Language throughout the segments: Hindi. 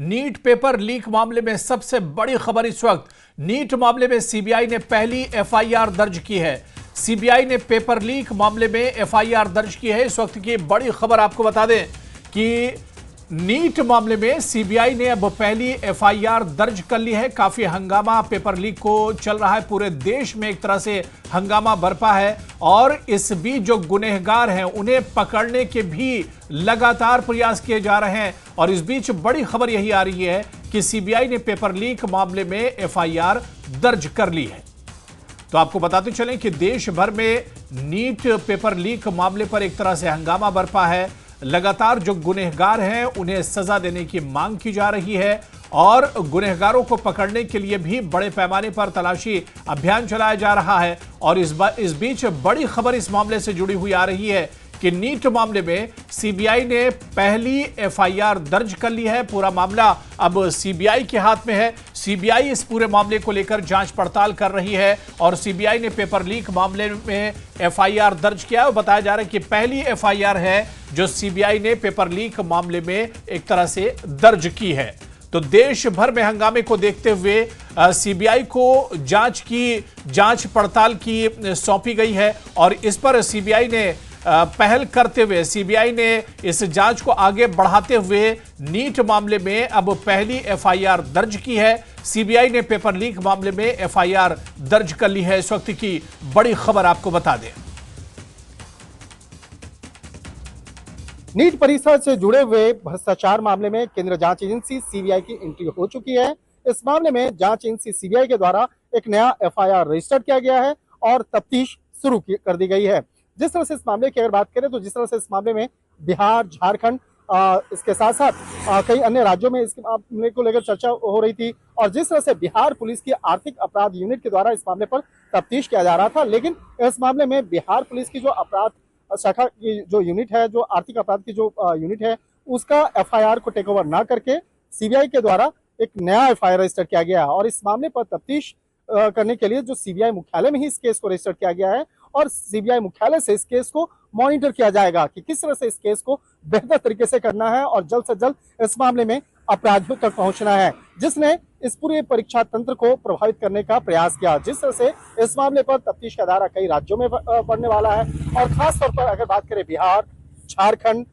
नीट पेपर लीक मामले में सबसे बड़ी खबर इस वक्त। नीट मामले में सीबीआई ने पहली एफआईआर दर्ज की है। सीबीआई ने पेपर लीक मामले में एफआईआर दर्ज की है। इस वक्त की बड़ी खबर आपको बता दें कि नीट मामले में सीबीआई ने अब पहली एफआईआर दर्ज कर ली है। काफी हंगामा पेपर लीक को चल रहा है, पूरे देश में एक तरह से हंगामा बरपा है और इस बीच जो गुनहगार हैं उन्हें पकड़ने के भी लगातार प्रयास किए जा रहे हैं। और इस बीच बड़ी खबर यही आ रही है कि सीबीआई ने पेपर लीक मामले में एफआईआर दर्ज कर ली है। तो आपको बताते चलें कि देश भर में नीट पेपर लीक मामले पर एक तरह से हंगामा बरपा है। लगातार जो गुनहगार हैं उन्हें सजा देने की मांग की जा रही है और गुनहगारों को पकड़ने के लिए भी बड़े पैमाने पर तलाशी अभियान चलाया जा रहा है। और इस बीच बड़ी खबर इस मामले से जुड़ी हुई आ रही है कि नीट मामले में सीबीआई ने पहली एफआईआर दर्ज कर ली है। पूरा मामला अब सीबीआई के हाथ में है। सीबीआई इस पूरे मामले को लेकर जांच पड़ताल कर रही है और सीबीआई ने पेपर लीक मामले में एफआईआर दर्ज किया है। बताया जा रहा है कि पहली एफआईआर है जो सीबीआई ने पेपर लीक मामले में एक तरह से दर्ज की है। तो देश भर में हंगामे को देखते हुए सीबीआई को जांच पड़ताल की सौंपी गई है और इस पर सीबीआई ने पहल करते हुए सीबीआई ने इस जांच को आगे बढ़ाते हुए नीट मामले में अब पहली एफआईआर दर्ज की है। सीबीआई ने पेपर लीक मामले में एफआईआर दर्ज कर ली है। इस वक्त की बड़ी खबर आपको बता दें। नीट परीक्षा से जुड़े हुए भ्रष्टाचार मामले में केंद्रीय जांच एजेंसी सीबीआई की एंट्री हो चुकी है। इस मामले में जांच एजेंसी सीबीआई के द्वारा एक नया एफआईआर रजिस्टर किया गया है और तफ्तीश शुरू कर दी गई है। जिस तरह से इस मामले की अगर बात करें तो जिस तरह से इस मामले में बिहार, झारखंड, इसके साथ साथ कई अन्य राज्यों में इस मामले को लेकर चर्चा हो रही थी और जिस तरह से बिहार पुलिस की आर्थिक अपराध यूनिट के द्वारा इस मामले पर तफ्तीश किया जा रहा था, लेकिन इस मामले में बिहार पुलिस की जो अपराध शाखा की जो यूनिट है, जो आर्थिक अपराध की जो यूनिट है, उसका एफआईआर को टेक ओवर ना करके सीबीआई के द्वारा एक नया एफआईआर रजिस्टर किया गया और इस मामले पर तफ्तीश करने के लिए जो सीबीआई मुख्यालय में ही इस केस को रजिस्टर किया गया है और सीबीआई मुख्यालय से इस केस को मॉनिटर किया जाएगा कि किस तरह से इस केस को बेहतर तरीके से करना है और जल्द से जल्द इस मामले में अपराधियों तक पहुंचना है जिसने इस पूरे परीक्षा तंत्र को प्रभावित करने का प्रयास किया। जिस तरह से इस मामले पर तफ्तीश का दायरा कई राज्यों में बढ़ने वाला है और खास तौर पर अगर बात करें बिहार, झारखंड,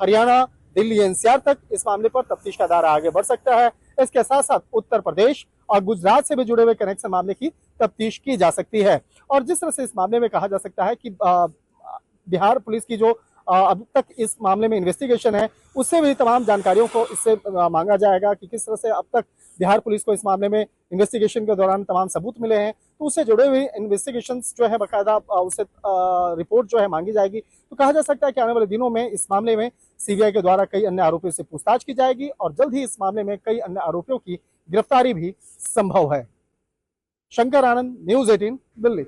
हरियाणा, दिल्ली, एनसीआर तक इस मामले पर तफ्तीश का दायरा आगे बढ़ सकता है। इसके साथ साथ उत्तर प्रदेश और गुजरात से भी जुड़े हुए कनेक्शन मामले की तफ्तीश की जा सकती है। और जिस तरह से इस मामले में कहा जा सकता है कि बिहार पुलिस की जो अब तक इस मामले में इन्वेस्टिगेशन है, उससे भी तमाम जानकारियों को इससे मांगा जाएगा कि किस तरह से अब तक बिहार पुलिस को इस मामले में इन्वेस्टिगेशन के दौरान तमाम सबूत मिले हैं, तो उससे जुड़े हुए इन्वेस्टिगेशंस जो है बाकायदा उससे रिपोर्ट जो है मांगी जाएगी। तो कहा जा सकता है कि आने वाले दिनों में इस मामले में सीबीआई के द्वारा कई अन्य आरोपियों से पूछताछ की जाएगी और जल्द ही इस मामले में कई अन्य आरोपियों की गिरफ्तारी भी संभव है। शंकर आनंद, न्यूज़ 18, दिल्ली।